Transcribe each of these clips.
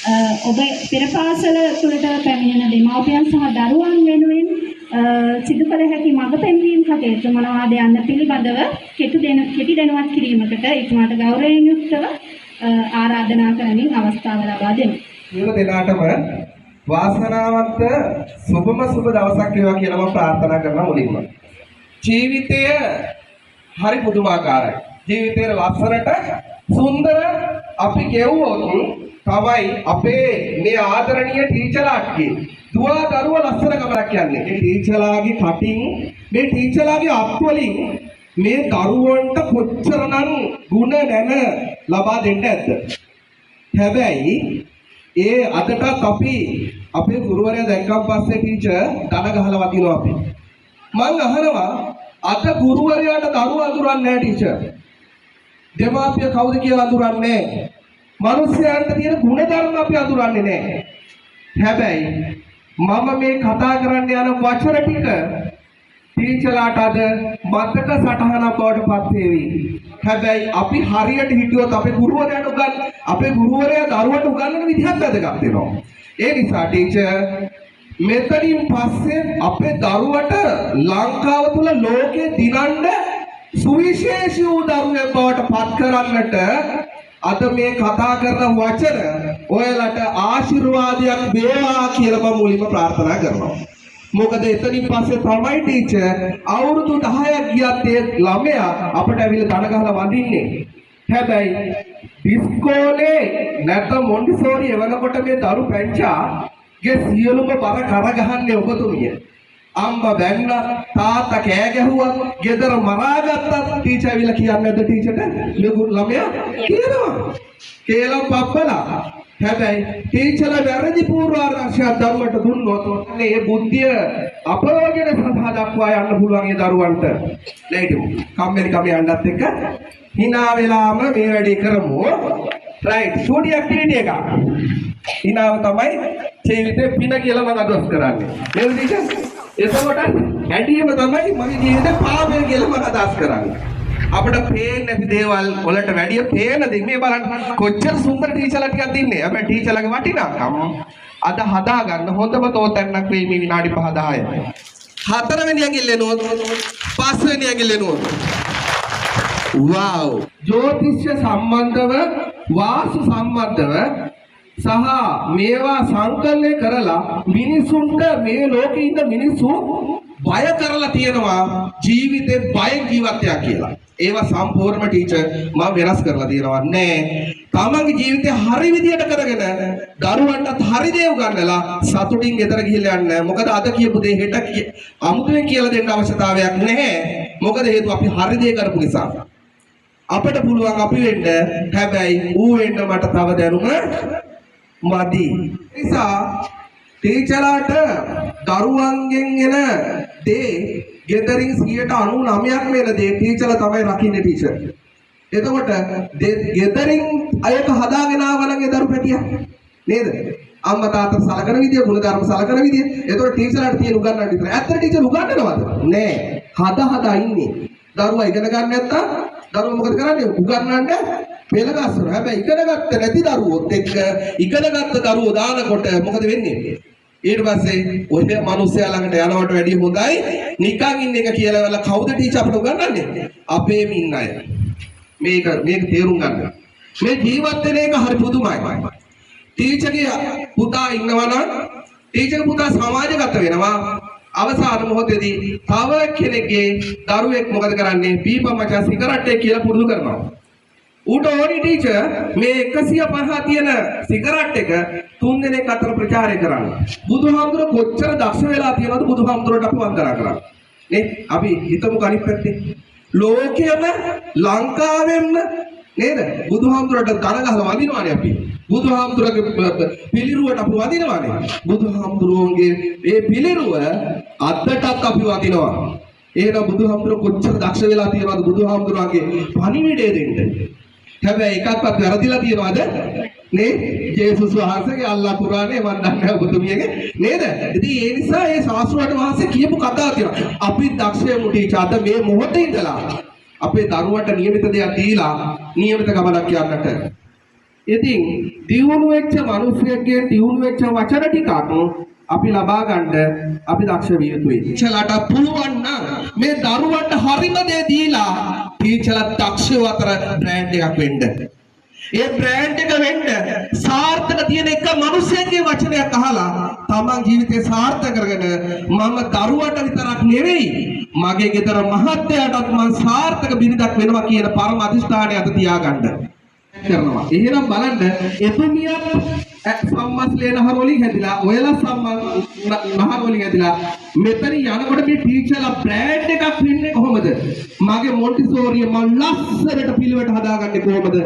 ඔබ පෙර පාසල තුළට පැමිණෙන දෙමාපියන් සහ දරුවන් වෙනුවෙන් සිදු කළ හැකි මඟ පෙන්වීම කටයුතු මොනවාද යන්න පිළිබඳව කෙටි දැනුවත් කිරීමකට ඉක්මනට ගෞරවයෙන් යුක්තව ආරාධනා කරමින් අවස්ථාව ලබා දෙමු. සියලු දෙනාටම වාසනාවන්ත සුබම සුබ දවසක් වේවා කියලා මම ප්‍රාර්ථනා කරනවා මුලින්ම. ජීවිතය හරි පුදුමාකාරයි. ජීවිතේ ලස්සනට සුන්දර අපි ගෙවුවොත් තමයි අපේ මේ ආදරණීය ටීචර්ලාගේ දුව දරුව ලස්සන ගමනක් යන්නේ. මේ ටීචර්ලාගේ කටින් මේ ටීචර්ලාගේ අත්වලින් මේ දරුවන්ට කොච්චරනම් ಗುಣ නැන ලබා දෙන්න ඇද්ද? හැබැයි ඒ අදටත් අපි අපේ ගුරුවරයා දැක්කන් පස්සේ ටීචර් දන ගහලා වදිනවා අපි. මම අහනවා අද ගුරුවරයාට දරුවෝ අඳුරන්නේ නැහැ ටීචර්. දෙමාපිය කවුද කියලා අඳුරන්නේ නැහැ. මිනිස්යාන්ට තියෙන ගුණධර්ම අපි අඳුරන්නේ නැහැ. හැබැයි මම මේ කතා කරන්න යන වචන ටික ටීචර්ලාට අද මතක සටහනක් බවට පත් වේවි. හැබැයි අපි හරියට හිතුවොත් අපේ ගුරුවරයා දරුවට උගන්වන විදිහත් වැදගත් වෙනවා. ඒ නිසා ටීචර් මෙතනින් පස්සේ අපේ දරුවට ලංකාව තුල ලෝකේ දිනන්න සුවිශේෂී වූ දරුවෙක් බවට පත් කරන්නට අද මේ කතා කරන වචන ඔයාලට ආශිර්වාදයක් වේවා කියලා මම මුලින්ම ප්‍රාර්ථනා කරනවා. මොකද එතනින් පස්සේ තමයි ටීචර් අවුරුදු 10ක් ගියත් ඒ ළමයා අපට ඇවිල්ලා දන ගහලා වඳින්නේ. හැබැයි ඉස්කෝලේ නැත්නම් මොන්ටිසෝරි එවනකොට මේ දරු පැංචාගේ සියලුම බර කරගහන්නේ ඔබතුමිය. අම්මා බැන්නා තාත්තා කෑ ගැහුවා ගෙදර මරාගත්තා ටීචර් ඇවිල්ලා කියන්නේ නැද්ද ටීචර්ට ලොකු ළමයා කියනවා කේලම් පප්පලා. හැබැයි ටීචර්ලා වැරදි පූර්වාරක්ෂා දරුවට දුන්නොත් මේ බුද්ධිය අපරෝගන සඳහා දක්වා යන්න පුළුවන් ඒ දරුවන්ට. ලේටි කම්මැලි කම යන්නත් එක්ක hina වෙලාම මේ වැඩේ කරමු. රයිට් ස්ටුඩියෝ ඇක්ටිවිටි එක. hinaව තමයි ජීවිතේ පින කියලා මම අදහස් කරන්නේ. නේද ටීචර්? එතකොට ඇඩියම තමයි මගේ ජීවිතේ පාපය කියලා මම අදහස් කරන්නේ. අපිට පේන්නේ නැති දේවල් වලට වැඩිය පේන දේ මේ බලන්න කොච්චර සුන්දර ටීචර්ලා ටිකක් දින්නේ. හැබැයි ටීචර්ලාගේ වටිනාකම අද හදා ගන්න හොඳම තෝතැන්නක් වෙයි මේ විනාඩි 5 10. 4 වෙනි ඇඟිල්ල එනොත් 5 වෙනි ඇඟිල්ල එනොත් වව් ජ්‍යොතිෂ්‍ය සම්බන්ධව වාස්තු සම්බන්ධව සහ මේවා සංකල්පය කරලා මිනිසුන්ට මේ ලෝකේ ඉන්න මිනිස්සු බය කරලා තියෙනවා ජීවිතේ බය ජීවිතයක් කියලා. ඒවා සම්පූර්ණම ටීචර් මම වෙනස් කරලා තියෙනවා නෑ. තමන්ගේ ජීවිතේ හරි විදියට කරගෙන දරුවන්ටත් හරි දේ උගන්වලා සතුටින් ගෙදර ගිහිල්ලා යන්න. මොකද අද කියපු දේ හෙට අමුතුවෙන් කියලා දෙන්න අවශ්‍යතාවයක් නැහැ. මොකද හේතුව අපි හරි දේ කරපු නිසා. අපිට පුළුවන් අපි වෙන්න. හැබැයි ඌ වෙන්න මට තව දැනුම මදි. නිසා ටීචර්ලාට දරුවන්ගෙන් එන දේ ගෙදරින් 99%ක් වෙන දේ ටීචර්ලා තමයි රකින්නේ ටීචර්. එතකොට ගෙදරින් අයක හදාගෙන ආවනම් ඒ දරු පැටියා නේද? අම්මා තාත්තා සලකන විදිය, ගුණධර්ම සලකන විදිය. එතකොට ටීචර්ලාට තියෙන උගන්වන්න විතර. ඇත්තට ටීචර් උගන්වනවද? නෑ. හදා ඉන්නේ. දරුවා ඉගෙන ගන්න නැත්තම් දරුවා මොකද කරන්නේ? උගන්වන්න පෙළ ගස්සනවා. හැබැයි ඉගෙනගත්ත නැති දරුවොත් එක්ක ඉගෙනගත්ත දරුවෝ දානකොට මොකද වෙන්නේ? ඊට පස්සේ ඔය මිනිස්සයා ළඟට යනවට වැඩිය හොඳයි නිකන් ඉන්න එක කියලා වල කවුද ටීචර් අපිට උගන්වන්නේ? අපේම ඉන්න අය. මේක තේරුම් ගන්න. මේ ජීවත් වෙන එක හරි පුදුමයි. ටීචර්ගේ පුතා ඉන්නවා නම් ටීචර්ගේ පුතා සමාජගත වෙනවා. අවසාන මොහොතේදී තව කෙනෙක්ගේ දරුවෙක් මොකද කරන්නේ? බීපම් මචං සිගරට් එක කියලා පුරුදු කරනවා. ඌට ඕනි ටීචර් මේ 150 තියෙන සිගරට් එක 3 දෙනෙක් අතර ප්‍රචාරය කරන්න. බුදුහාමුදුර කොච්චර දක්ෂ වෙලා තියෙනවද බුදුහාමුදුරට අපි වන්දනා කරන්නේ. නේ? අපි හිතමු අනිත් පැත්තේ. ලෝකෙම ලංකාවෙම නේද? බුදුහාමුදුරට කන ගහලා වඳිනවානේ අපි. බුදුහාමුදුරගේ පිළිරුවට අපි වඳිනවානේ. බුදුහාමුදුරන්ගේ මේ පිළිරුව අදටත් අපි වඳිනවා. එහෙනම් බුදුහාමුදුර කොච්චර දක්ෂ වෙලා තියෙනවද බුදුහාමුදුරන්ගේ පණිවිඩය දෙන්න. හැබැයි එකක්වත් වැරදිලා තියනවාද? නේ? ජේසුස් වහන්සේගේ අල්ලා කුරානේ මන් දන්නේ ඔබතුමියගේ නේද? ඉතින් ඒ නිසා මේ ශාස්ත්‍රවල වහන්සේ කියපු කතාව තියෙනවා. අපි දක්ෂයමු ටීචර් අද මේ මොහොතේ ඉඳලා අපේ දරුවට නියමිත දෙයක් දීලා නියමිත ගමනක් යන්නට. ඉතින් දියුණු වෙච්ච මිනිස්සෙක්ගේ දියුණු වෙච්ච වචන ටිකක් අපි ලබා ගන්න අපි දක්ෂ විය යුතුයි. ටීචර්ලාට පුළුවන් නම් මේ දරුවන්ට හරිම දේ දීලා ටීචර්ලා දක්ෂව අතර බ්‍රෑන්ඩ් එකක් වෙන්න. ඒ බ්‍රෑන්ඩ් එක වෙන්න සාර්ථක තියෙන එක මිනිස්සෙක්ගේ වචනයක් අහලා තමන් ජීවිතේ සාර්ථක කරගෙන මම දරුවට විතරක් නෙවෙයි මගේ ගෙදර මහත්තයාටත් මම සාර්ථක බිරිඳක් වෙනවා කියන පරම අධිෂ්ඨානය අත තියාගන්න කරනවා. එහෙනම් බලන්න එතුමියක් සම්මස්ලේ නහරවලින් හැදිලා ඔයලා නහරවලින් හැදිලා මෙතන යනකොට මේ ටීචර්ලා බ්‍රෑන්ඩ් එකක් වෙන්නේ කොහොමද? මගේ මොන්ටිසෝරිය මම ලස්සනට පිළිවෙට හදාගන්නේ කොහොමද?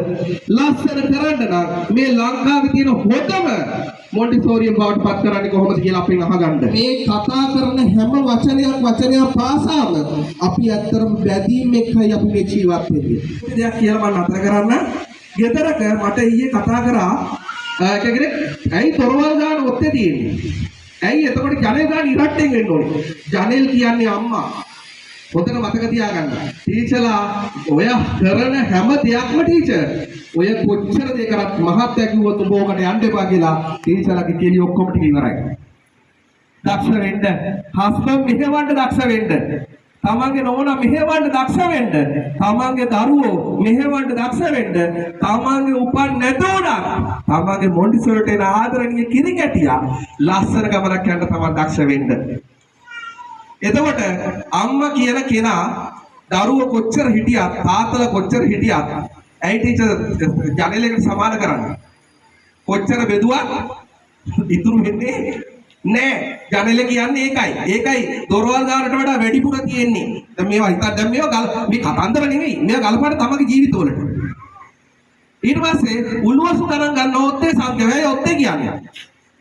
ලස්සන කරන්න නම් මේ ලංකාවේ තියෙන හොඳම මොන්ටිසෝරිය බවට පත් කරන්නේ කොහොමද කියලා අපෙන් අහගන්න. මේ කතා කරන හැම වචනයක් පාසාම අපි ඇත්තටම බැදීම් එක්කයි අපි මේ ජීවත් වෙන්නේ. දෙයක් කියලා මම නතර කරන්න. ගෙදරක මට ඊයේ කතා කරා කෙනෙක් ඇයි තොරවල් ගන්න ඔත්තේ තියෙන්නේ? ඇයි එතකොට ජනෙල් ගන්න ඉරට්ටෙන් වෙන්න ඕනේ? ජනෙල් කියන්නේ අම්මා. හොඳට මතක තියාගන්න. ටීචර්ලා ඔය කරන හැම දෙයක්ම ටීචර්. ඔය කොච්චර දේ කරත් මහත්ය කිව්වොත් උඹ ඕකට යන්න එපා කියලා ටීචර්ලාගේ කෙලිය ඔක්කොම ටික ඉවරයි. දක්ෂ වෙන්න, හස්බන්ඩ් මෙහෙවන්න දක්ෂ වෙන්න. තමන්ගේ නෝනා මෙහෙවන්න දක්ෂ වෙන්න. තමන්ගේ දරුවෝ මෙහෙවන්න දක්ෂ වෙන්න. තමන්ගේ උපන් නැතෝනා තමන්ගේ මොන්ටිසෝරිට එන ආදරණීය කිරිකැටියා ලස්සන ගමනක් යන්න තමන් දක්ෂ වෙන්න. එතකොට අම්මා කියන කෙනා දරුවෝ කොච්චර හිටියත් තාත්තලා කොච්චර හිටියත් ඇයි ටීචර් ජනේලයකට සමාන කරන්නේ? කොච්චර බෙදුවත් ඉතුරු වෙන්නේ නෑ. ජනේල කියන්නේ ඒකයි දොරවල් ගානට වඩා වැඩිපුර තියෙන්නේ. දැන් මේවා හිතන්න දැන් මේවා මේ කතන්දර නෙවෙයි. මේවා ගල්පඩ තමගේ ජීවිතවලට. ඊට පස්සේ උල්වසු ගණන් ගන්නවොත් ඒ සංඛ්‍යාවයි ඔත්තේ කියන්නේ.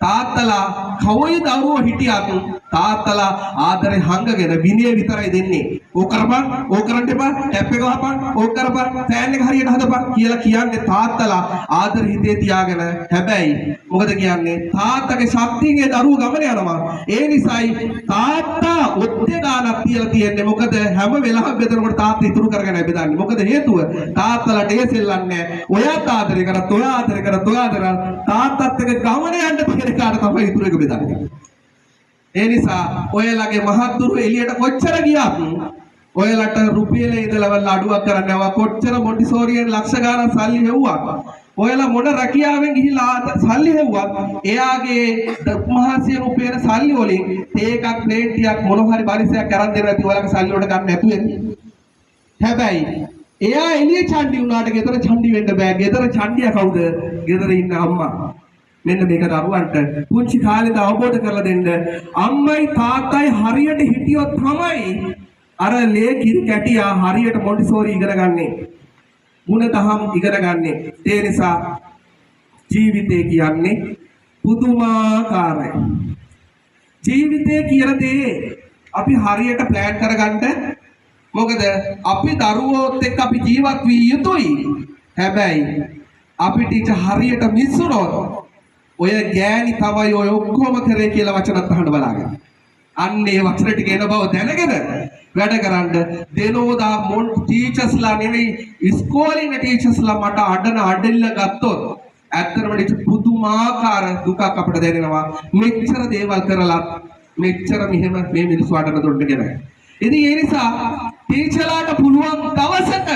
තාත්තලා කවයි දරුවෝ හිටියත් තාත්තලා ආදරේ හංගගෙන විනය විතරයි දෙන්නේ. ඕක කරපන්, ඕක කරන්න එපා, ටැප් එක වහපන්, ඕක කරපන්, ෆෑන් එක හරියට හදපන් කියලා කියන්නේ තාත්තලා ආදර හිතේ තියාගෙන. හැබැයි මොකද කියන්නේ? තාත්තගේ ශක්තියේ දරුවෝ ගමන යනවා. ඒ නිසායි තාත්තා ඔත්තේ ගානක් තියලා තියන්නේ. මොකද හැම වෙලාවෙම බෙදනකොට තාත්තා ඉතුරු කරගෙන බෙදන්නේ. මොකද හේතුව තාත්තලාට ඒ සෙල්ලන්නේ ඔයාත් ආදරේ කරත්, ඔයා ආදරේ කරත්, ඔයා ආදරේ තාත්තත් එක්ක ගමන යන්න තියෙන කාට තමයි ඉතුරු එක බෙදන්නේ. ඒ නිසා ඔයලාගේ මහත්තුරු එළියට කොච්චර ගියත් ඔයලාට රුපියලේ ඉඳලා අඩුවක් කරන්න යවා කොච්චර මොන්ටිසෝරියෙන් ලක්ෂ ගාණක් සල්ලි හෙව්වා. ඔයලා මොන රැකියාවෙන් ගිහිලා සල්ලි හෙව්වා. එයාගේ උපමහාසිය රුපියල සල්ලි වලින් තේකක් ප්ලේට්ටියක් මොන හරි පරිසයක් කරන් දෙන්න නැති ඔයාලගේ සල්ලි වලට ගන්න නැතු වෙන්නේ. හැබැයි එයා එළිය චණ්ඩි වුණාට ගෙදර චණ්ඩි වෙන්න බෑ. ගෙදර චණ්ඩියා කවුද? ගෙදර ඉන්න අම්මා. මෙන්න මේක දරුවන්ට පුංචි කාලේද අවබෝධ කරලා දෙන්න. අම්මයි තාත්තයි හරියට හිටියොත් තමයි අර ලේ කිරි කැටියා හරියට මොන්ටිසෝරි ඉගෙන ගන්නේ. ಗುಣ දහම් ඉගෙන ගන්නේ. ඒ නිසා ජීවිතේ කියන්නේ පුදුමාකාරයි. ජීවිතේ කියන දේ අපි හරියට ප්ලෑන් කරගන්න. මොකද අපි දරුවෝත් එක්ක අපි ජීවත් විය යුතුයි. හැබැයි අපි ටීචර් හරියට මිස්සුනොත් ඔය ගෑණි තමයි ඔය ඔක්කොම කරේ කියලා වචනත් අහන්න බලාගෙන. අන්න ඒ වචන ටික එන බව දැනගෙන වැඩ කරන්න දෙනෝදා මොන් ටීචර්ස්ලා නෙවෙයි ඉස්කෝලේ ඉන්න ටීචර්ස්ලා මට අඬන අඬිල්ල ගත්තොත් ඇත්තටම පුදුමාකාර දුකක් අපිට දැනෙනවා. මෙච්චර දේවල් කරලා මෙච්චර මෙහෙම මේ මිනිස්සු අඬන දොඩ ගෙන. ඉතින් ඒ නිසා ටීචර්ලාට පුළුවන් දවසක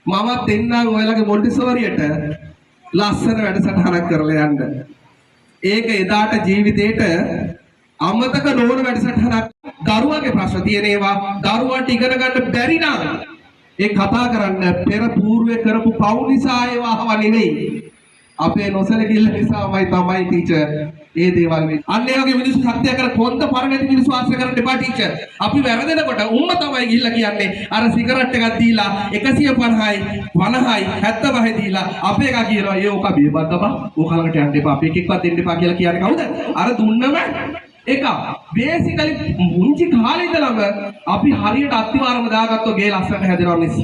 මමත් එන්නම් ඔයාලගේ මොන්ටිසෝරියට ලස්සන වැඩසටහනක් කරලා යන්න. ඒක එදාට ජීවිතේට අමතක නොවන වැඩසටහනක්. දරුවගේ ප්‍රශ්න තියෙන ඒවා දරුවන්ට ඉගෙන ගන්න බැරි නම් ඒ කතා කරන්න පෙර పూర్වයේ කරපු පව් නිසා ඒවා අහව නෙවෙයි. අපේ නොසලකිල්ල නිසාමයි තමයි ටීචර් ඒ දේවල් වෙන්නේ. අන්න ඒ වගේ මිනිස්සු සත්‍ය කර කොන්ද පරණති මිනිස්සු ආශ්‍රය කරන්න එපා ටීචර්. අපි වැරදෙනකොට උම්ම තමයි ගිහිල්ලා කියන්නේ අර සිගරට් එකක් දීලා 150යි 50යි 75යි දීලා අපේ එකා කියනවා ඒ ඔක බේබද්ද බා ඕක ළඟට යන්න එපා අපි එකෙක්වත් දෙන්න එපා කියලා කියන්නේ කවුද? අර දුන්නම එක බේසිකලි මුංචි කාලේ ඉඳලම අපි හරියට අත්තිවාරම දාගත්තෝ ගේ ලස්සනට හැදෙනවා මිස්.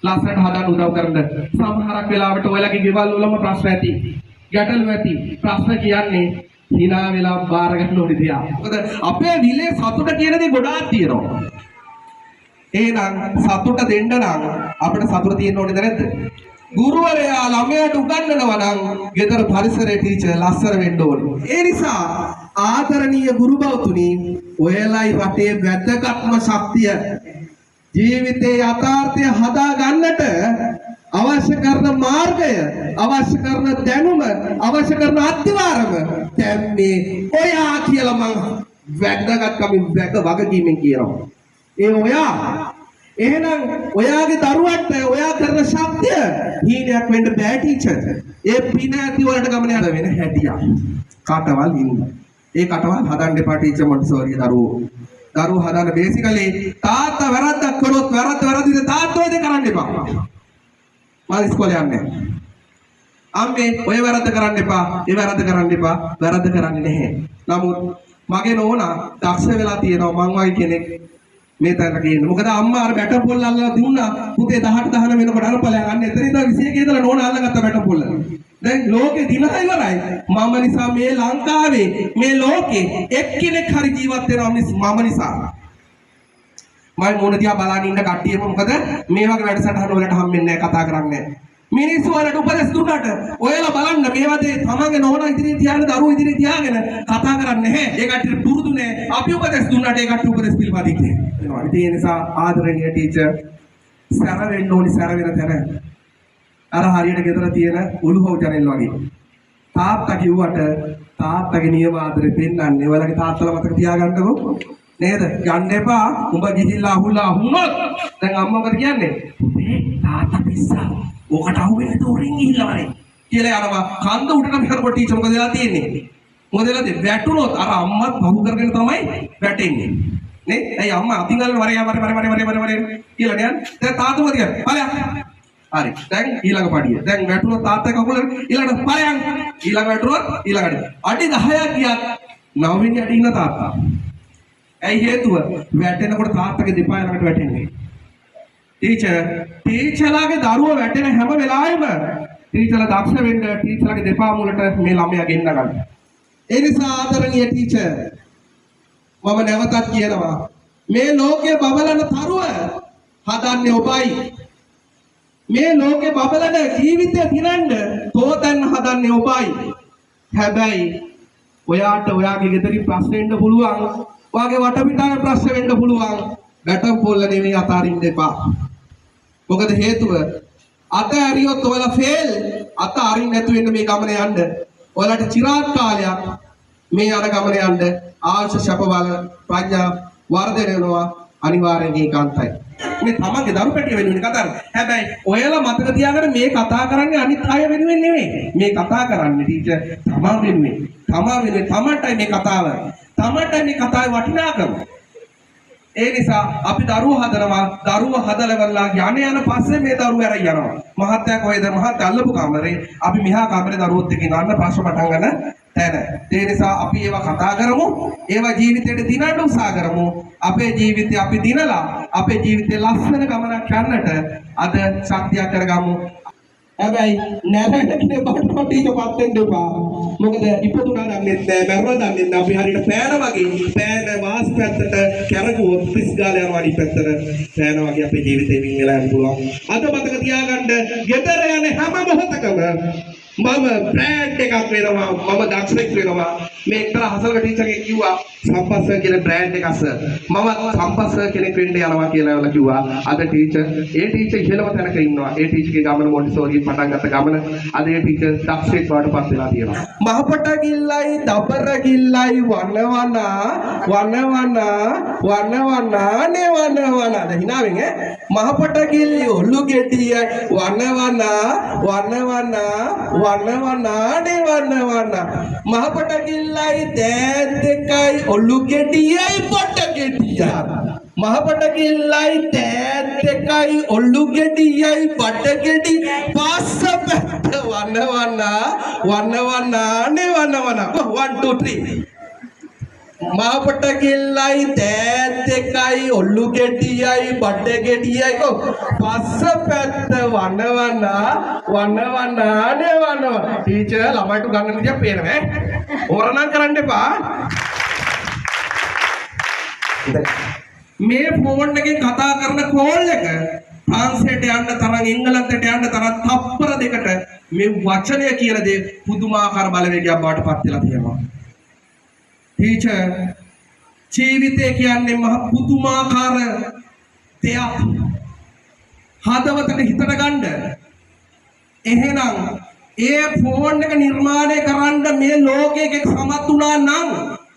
ලස්සනට හදන්න උදව් කරන්න. සමහරක් වෙලාවට ඔයලාගේ ගෙවල් වලම ප්‍රශ්න ඇති. ගැටලු ඇති. ප්‍රශ්න කියන්නේ hina වෙලා බාර ගන්න ඕනේ තියා. මොකද අපේ විලේ සතුට කියන දේ ගොඩාක් තියෙනවා. එහෙනම් සතුට දෙන්න නම් අපිට සතුට තියෙන්න ඕනේද නැද්ද? ගුරුවරයා ළමයාට උගන්වනවා නම් ගෙදර පරිසරයේ ටීචර් ලස්සන වෙන්න ඕනේ. ඒ නිසා ආදරණීය ගුරු බෞතුනි ඔයලයි රටේ වැදගත්ම ශක්තිය ජීවිතයේ යථාර්ථය හදා ගන්නට අවශ්‍ය කරන මාර්ගය අවශ්‍ය කරන දැනුම අවශ්‍ය කරන අත්විවරම දැන් මේ ඔයා කියලා මම වැදගත්කමින් වගකීමෙන් කියනවා. ඒ ඔයා එහෙනම් ඔයාගේ දරුවන්ට ඔයා කරන ශක්තිය හීනයක් වෙන්න බෑ ටීචර්. ඒ පින ඇති වලට ගමන යන වෙන හැටියක්. කටවල් ඉන්න. ඒ කටවල් හදන්න එපා ටීචර් මොන්ටිසෝරි දරුවෝ. දරුවෝ හදන්න බේසිකලි තාත්තා වැරද්දක් කළොත් වැරද්ද තාත්තා ඔය කරන්න එපා. මම ඉස්කෝලේ යන්නේ. අම්මේ ඔය වැරද්ද කරන්න එපා. ඒ වැරද්ද කරන්න එපා. වැරද්ද කරන්නේ නැහැ. නමුත් මගේ නෝනා දක්ෂ වෙලා තියෙනවා මං වගේ කෙනෙක් මේ තැනට ගේන්න. මොකද අම්මා අර බැට පොල් අල්ලලා දුන්නා. පුතේ 18 19 වෙනකොට අරපලයන් අන්න එතන ඉඳලා 21 ඉඳලා නෝනා අල්ලගත්ත බැට පොල්. දැන් ලෝකේ දිනලා ඉවරයි. මම නිසා මේ ලංකාවේ මේ ලෝකේ එක්කෙනෙක් හරි ජීවත් වෙනවා මම නිසා. මම මොන දිහා බලන් ඉන්න කට්ටියම මොකද මේ වගේ වැඩසටහන වලට හම්බෙන්නේ නැහැ කතා කරන්නේ නැහැ. මිනිස්සු වලට උපදෙස් දුන්නාට ඔයාලා බලන්න මේවා දේ තමන්ගේ නෝනා ඉදිරියේ තියාගෙන දරුවෝ ඉදිරියේ තියාගෙන කතා කරන්නේ නැහැ. ඒ කට්ටියට පුරුදු නැහැ. අපි උපදෙස් දුන්නාට ඒ කට්ටිය උපදෙස් පිළිපදින්නේ නැහැ. ඒ නිසා ආදරණීය ටීචර් සැර වෙන්න ඕනි සැර වෙන තැන. අර හරියට ගෙදර තියෙන උළුහව ජනෙල් වගේ. තාත්තා කිව්වට තාත්තගේ නියම ආදරේ පෙන්නන්නේ. ඔයාලගේ තාත්තලා මතක තියාගන්නකෝ. නේද? යන්න එපා. උඹ ගිහිල්ලා අහුලා වුණොත් දැන් අම්මා මොකද කියන්නේ? පුතේ තාත්තා පිස්සා. ඔකට අහුවෙන්නේ තෝරින් ගිහිල්ලා වරේ. කියලා යනවා. කන්ද උඩට මෙහෙරකොට ටීචර් මොකද වෙලා තියෙන්නේ? මොකද වෙලාද? වැටුනොත් අර අම්මත් පහු කරගෙන තමයි වැටෙන්නේ. නේ? ඇයි අම්මා අතින් ගන්න වරේ කියලා නේද? දැන් තාත්තා මොකද කියන්නේ? ඵලයක්. හරි. දැන් ඊළඟ පඩිය. දැන් වැටුනොත් තාත්තා කකුල ඊළඟට ඵලයක්. ඊළඟ වැටුනොත් ඊළඟට. අඩි 10ක් ගියත් 9 වෙනි අඩි ඉන්න තාත්තා. ඇයි හේතුව? වැටෙනකොට තාත්තගේ දෙපා ළඟට වැටෙන්නේ. ටීචර්ලාගේ දරුවෝ වැටෙන හැම වෙලාවෙම ටීචර්ලා දක්ෂ වෙන්න ටීචර්ලාගේ දෙපා මුලට මේ ළමයා ගෙන්න ගන්න. ඒ නිසා ආදරණීය ටීචර් මම නැවතත් කියනවා මේ ලෝකයේ බබලන තරුව හදන්නේ ඔබයි. මේ ලෝකේ බබලන ජීවිතය දිනන්න තෝතැන්න හදන්නේ ඔබයි. හැබැයි ඔයාට ඔයාගේ ගෙදරින් ප්‍රශ්න එන්න පුළුවන්. ඔයාගේ වටපිටාවේ ප්‍රශ්න වෙන්න පුළුවන්. බැටම් පොල්ල නෙමෙයි අතාරින්න එපා. මොකද හේතුව අත ඇරියොත් ඔයාලා ෆේල් අත අරින්න නැතු වෙන්න මේ ගමන යන්න. ඔයාලට চিරාත් කාලයක් මේ යන ගමන යන්න ආශ ශපවල ප්‍රඥා වර්ධනය වෙනවා අනිවාර්යෙන් ඒකාන්තයි. මේ තමන්ගේ දරු පැටිය වෙනුවෙන් කතා කරන්නේ. හැබැයි ඔයාලා මතක තියාගන්න මේ කතා කරන්නේ අනිත් අය වෙනුවෙන් නෙමෙයි. මේ කතා කරන්නේ ටීචර් තමන් වෙනුවෙන්. තමන්ටයි මේ කතාව. තමන්ටයි මේ කතාවේ වටිනාකම. ඒ නිසා අපි දරුවෝ හදනවා. දරුවෝ හදලවලා යන පස්සේ මේ දරුවෝ ඇරයි යනවා. මහත්තයා කොහෙද? මහත්තයා අල්ලපු කාමරේ. අපි මෙහා කාමරේ දරුවොත් එක්ක ඉන්න ප්‍රශ්න පටන් ගන්න තැන. ඒ නිසා අපි ඒවා කතා කරමු. ඒවා ජීවිතේට දිනන්න උත්සාහ කරමු. අපේ ජීවිතය අපි දිනලා අපේ ජීවිතේ ලස්සන ගමනක් යන්නට අද ශක්තියක් කරගමු. හැබැයි නැරෙන්නේ බඩට ටිකපත් වෙන්න එපා. මොකද ඉපදුනා දන්නේ නැහැ, මැරුණා දන්නේ නැහැ. අපි හරියට පෑන වගේ පෑන වාස් පැත්තට කැරකුවොත් පිස් ගාලා යනවා අනිත් පැත්තට. පෑන වගේ අපේ ජීවිතේ වින් වෙලා යන්න පුළුවන්. අද මතක තියාගන්න ගෙදර යන හැම මොහොතකම මම බ්‍රෑන්ඩ් එකක් වෙනවා, මම දක්ෂෙක් වෙනවා. මේ එක්තරා හසල ටීචර්ගෙක් කිව්වා සම්පස්ස කියන බ්‍රෑන්ඩ් එක අස්ස මම සම්පස්ස කෙනෙක් වෙන්න යනවා කියලා වල කිව්වා. අද ටීචර් ඉහළම තැනක ඉන්නවා. ඒ ටීචර්ගේ ගමන මොන්ටිසෝරි පටන් ගත්ත ගමන අද ඒ ටීචර් දක්ෂෙක් වඩපත් වෙලා තියෙනවා. මහපට ගිල්ලයි දබර ගිල්ලයි වනවනා නේ හිනාවෙන් මහපට ගිල්ලි ඔලු ගෙඩිය වනවනා නේ මහපට ගිල්ලයි දෑත් දෙකයි ඔලු ගෙඩියයි පොට ගෙඩියයි මහපට ගිල්ලයි දෑත් දෙකයි ඔලු ගෙඩියයි පට ගෙඩි පස්ස පැත්ත වනවනා නේ 1 2 3 මහපට ගිල්ලයි දෑත් දෙකයි ඔලු ගෙඩියයි බඩ ගෙඩියයි පස්ස පැත්ත වනවනා නේ ටීචර් ළමයිට ගන්න විදිය පේනවා ඕරනම් කරන්න එපා. මේ ෆෝන් එකෙන් කතා කරන කෝල් එක ප්‍රංශයට යන්න තරම් එංගලන්තයට යන්න තරම් තප්පර දෙකට මේ වචනය කියන දේ පුදුමාකාර බලවේගයක් බවට පත් වෙලා තියෙනවා. ටීචර් ජීවිතය කියන්නේ මහ පුදුමාකාර දෙයක්. හදවතට හිතට ගන්න. එහෙනම් ඒ ෆෝන් එක නිර්මාණය කරන්න මේ ලෝකයේ සමත් වුණා නම්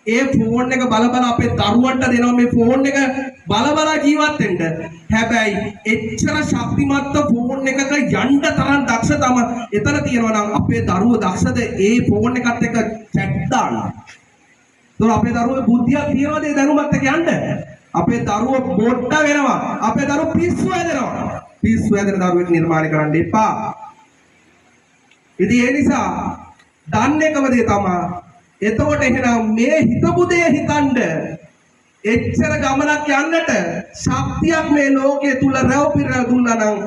ඒ ෆෝන් එක බල බල අපේ දරුවන්ට දෙනවා මේ ෆෝන් එක බල බල ජීවත් වෙන්න. හැබැයි එච්චර ශක්තිමත් ෆෝන් එකක යන්න තරම් දක්ෂ තම එතන තියෙනවා නම් අපේ දරුවෝ දක්ෂද ඒ ෆෝන් එකත් එක්ක චැට් දාන්න. તો අපේ දරුවෝ බුද්ධියක් තියනවාද ඒ දැනුමත් එක්ක යන්න? අපේ දරුවෝ මොට්ට වෙනවා. අපේ දරුවෝ පිස්සු හැදෙනවා. පිස්සු හැදෙන දරුවෙක් නිර්මාණය කරන්න එපා. ඉතින් ඒ නිසා දන්නේ එකම දේ තමයි එතකොට එහෙනම් මේ හිතපු දේ හිතන්න එච්චර ගමනක් යන්නට ශක්තියක් මේ ලෝකයේ තුල රැව් පිරලා දුන්නා නම්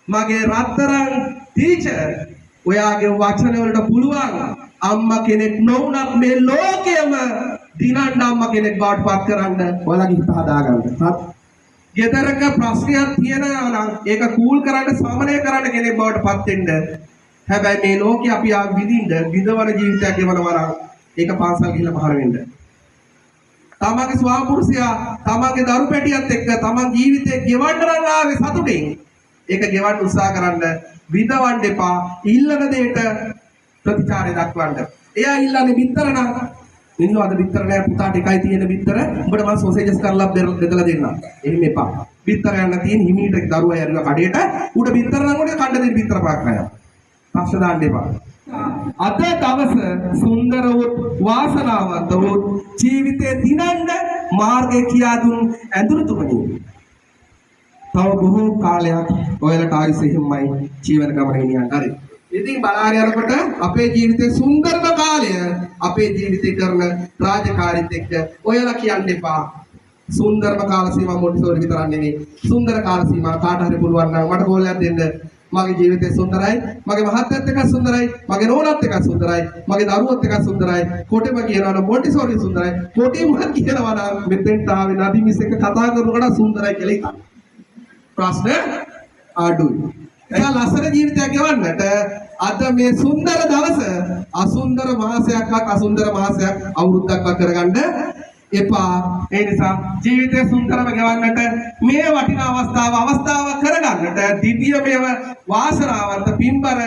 මගේ රත්තරන් ටීචර් ඔයාගේ වචන වලට පුළුවන් අම්මා කෙනෙක් නොවුනත් මේ ලෝකෙම දිනන්න අම්මා කෙනෙක් බවට පත් කරන්න ඔයාලගේ හිත හදාගන්න. හත් ගෙදරක ප්‍රශ්නයක් තියෙනවා නම් ඒක කූල් කරන්න සමනය කරන්න කෙනෙක් බවට පත් වෙන්න. හැබැයි මේ ලෝකේ අපි විඳින්න විඳවන ජීවිතයක් ගෙවනවා නම් ඒක පාසල් ගිහිල්ලා පහර වෙන්න. තමන්ගේ ස්වාපුරුෂයා තමන්ගේ දරු පැටියත් එක්ක තමන් ජීවිතේ ගෙවන්න නම් ආවේ සතුටින්. ඒක ගෙවන්න උත්සාහ කරන්න විඳවන්න එපා. ඉල්ලන දෙයට ප්‍රතිචාරය දක්වන්න. එයා ඉල්ලන්නේ බිත්තර නම් ඉන්නව අද බිත්තර නෑ පුතාට එකයි තියෙන බිත්තර. උඹට මම සොසේජස් කරලා බෙදලා දෙන්නම්. එහෙම එපා. බිත්තර යන්න තියෙන හිමීට දරුවා යනවා කඩේට. උඩ බිත්තර නම් උඩ කඩ දෙන්න බිත්තර පාක් කරනවා. පස්ස දාන්න එපා. අද දවස සුන්දර වූ වාසනාවන්ත වූ ජීවිතේ දිනන්න මාර්ගය කියා දුන් ඇඳුරුතුමනි. තව බොහෝ කාලයක් ඔයාලට ආයුෂෙහිමයි ජීවන ගමන ගෙනියන්න හරි. ඉතින් බලාගෙන යනකොට අපේ ජීවිතේ සුන්දරම කාලය අපේ ජීවිතේ කරන රාජකාරීත් එක්ක ඔයාලා කියන්න එපා. සුන්දරම කාල සීමා මොන්ටිසෝරි විතරක් නෙමෙයි. සුන්දර කාල සීමා කාට හරි පුළුවන් නම් මට කෝලයක් දෙන්න. මගේ ජීවිතේ සුන්දරයි, මගේ මහත්යත් එක්ක සුන්දරයි, මගේ නෝනත් එක්ක සුන්දරයි, මගේ දරුවොත් එක්ක සුන්දරයි, කොටෙම කියනවා නම් මොන්ටිසෝරි සුන්දරයි, කොටෙම කියනවා නම් මෙතෙන්ට ආවේ නදී මිස් එක කතා කරනකොට සුන්දරයි කියලා හිතන්න. ප්‍රශ්න අඩුයි. එයා ලස්සන ජීවිතයක් ගෙවන්නට අද මේ සුන්දර දවස අසුන්දර මාසයක්වත් අසුන්දර මාසයක් අවුරුද්දක්වත් කරගන්න එපා. ඒ නිසා ජීවිතේ සුන්දරව ගෙවන්නට මේ වටිනා අවස්ථාව කරගන්නට දිව්‍යමය වාසනාවන්ත පින්බර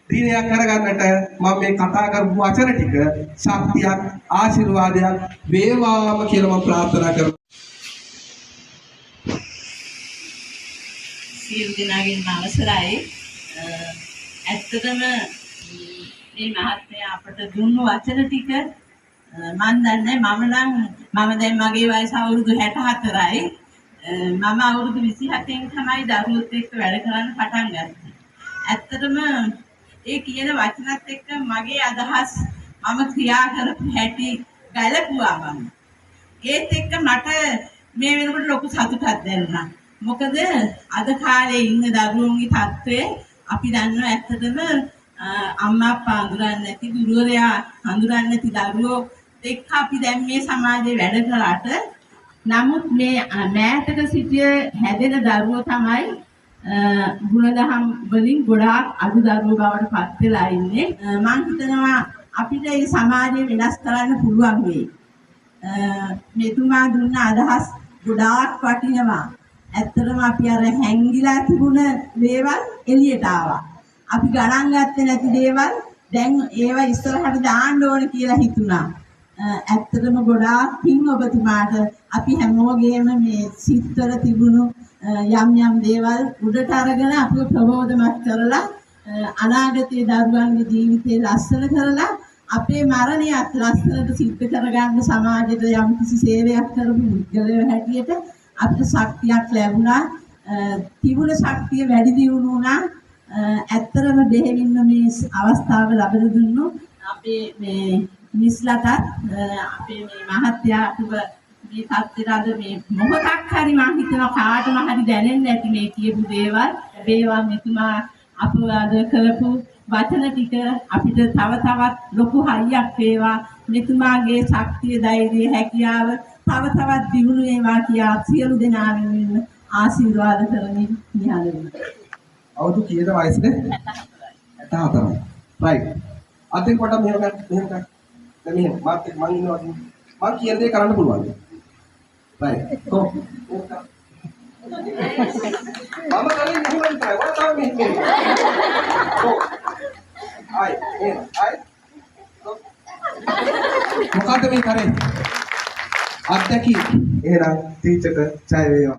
දිනයක් කරගන්නට මම මේ කතා කරපු වචන ටික ශක්තියක් ආශිර්වාදයක් වේවාම කියලා මම ප්‍රාර්ථනා කරනවා. සියලු දෙනාගෙන් අවසරයි. ඇත්තටම මේ මහත්මයා අපට දුන්නු වචන ටික මම දන්නේ මම දැන් මගේ වයස අවුරුදු 64යි. මම අවුරුදු 27න් තමයි දරුවොත් එක්ක වැඩ කරන්න පටන් ගත්තේ. ඇත්තටම ඒ කියන වචනත් එක්ක මගේ අදහස් මම ක්‍රියා කරපු හැටි ගැලපුවා මම. ඒත් එක්ක මට මේ වෙනකොට ලොකු සතුටක් දැනුණා. මොකද අද කාලේ ඉන්න දරුවෝන්ගේ තත්ත්වය අපි දන්නවා. ඇත්තටම අම්මා අප්පා හඳුරන්නේ නැති ගුරුවරයා හඳුරන්නේ නැති දරුවෝ එක්ක අපි දැන් මේ සමාජයේ වැඩ කරාට නමුත් මේ මෑතක සිටිය හැදෙන දරුවෝ තමයි ගුණදහම් වලින් ගොඩාක් අඩු දරුවෝ බවට පත් වෙලා ඉන්නේ. මම හිතනවා අපිට මේ සමාජය වෙනස් කරන්න පුළුවන් වෙයි. මෙතුමා දුන්න අදහස් ගොඩාක් වටිනවා. ඇත්තටම අපි අර හැංගිලා තිබුණ දේවල් එළියට ආවා. අපි ගණන් ගත්තේ නැති දේවල් දැන් ඒවා ඉස්සරහට දාන්න ඕන කියලා හිතුණා. ඇත්තටම ගොඩාක් පින් ඔබතුමාට. අපි හැමෝගෙම මේ සිත්වල තිබුණු යම් දේවල් උඩට අරගෙන අපිව ප්‍රබෝධමත් කරලා අනාගතයේ දරුවන්ගේ ජීවිතේ ලස්සන කරලා අපේ මරණයත් ලස්සනට සිද්ධ කරගන්න සමාජයට යම් කිසි සේවයක් කරපු පුද්ගලයෝ හැටියට අපිට ශක්තියක් ලැබුණා. තිබුණ ශක්තිය වැඩි දියුණු වුණා. ඇත්තටම දෙහෙවින්ම මේ අවස්ථාව ලැබෙන දුන්නු අපේ මේ මිස්ලට අපේ මේ මහත්යා අපිව මේ තත්ත්වයට මේ මොහොතක් හරි මම හිතනවා කාටම හරි දැනෙන්නේ නැති මේ කියපු දේවල් වේවා මෙතුමා අපව අද කරපු වචන ටික අපිට තව තවත් ලොකු හයියක් වේවා. මෙතුමාගේ ශක්තිය ධෛර්යය හැකියාව තව තවත් දියුණු වේවා කියා සියලු දෙනා වෙනුවෙන් ආශිර්වාද කරමින් නිහඬ වුණා. අවුරුදු කීයද වයසද? 64යි. රයිට්. අතින් කොට මෙහෙම ගන්න මෙහෙම ගන්න. දැන් මෙහෙම මාත් එක්ක මං ඉන්නවා. මං කියන දේ කරන්න පුළුවන්. රයිට්. කො. මම කලින් මෙහෙම විතරයි. ඔයා තාම මෙහෙම. කො. ආයි එහෙම. ආයි. මොකද්ද මේ කරන්නේ? අත්දැකීම්. එහෙනම් ටීචර්ට ජය වේවා.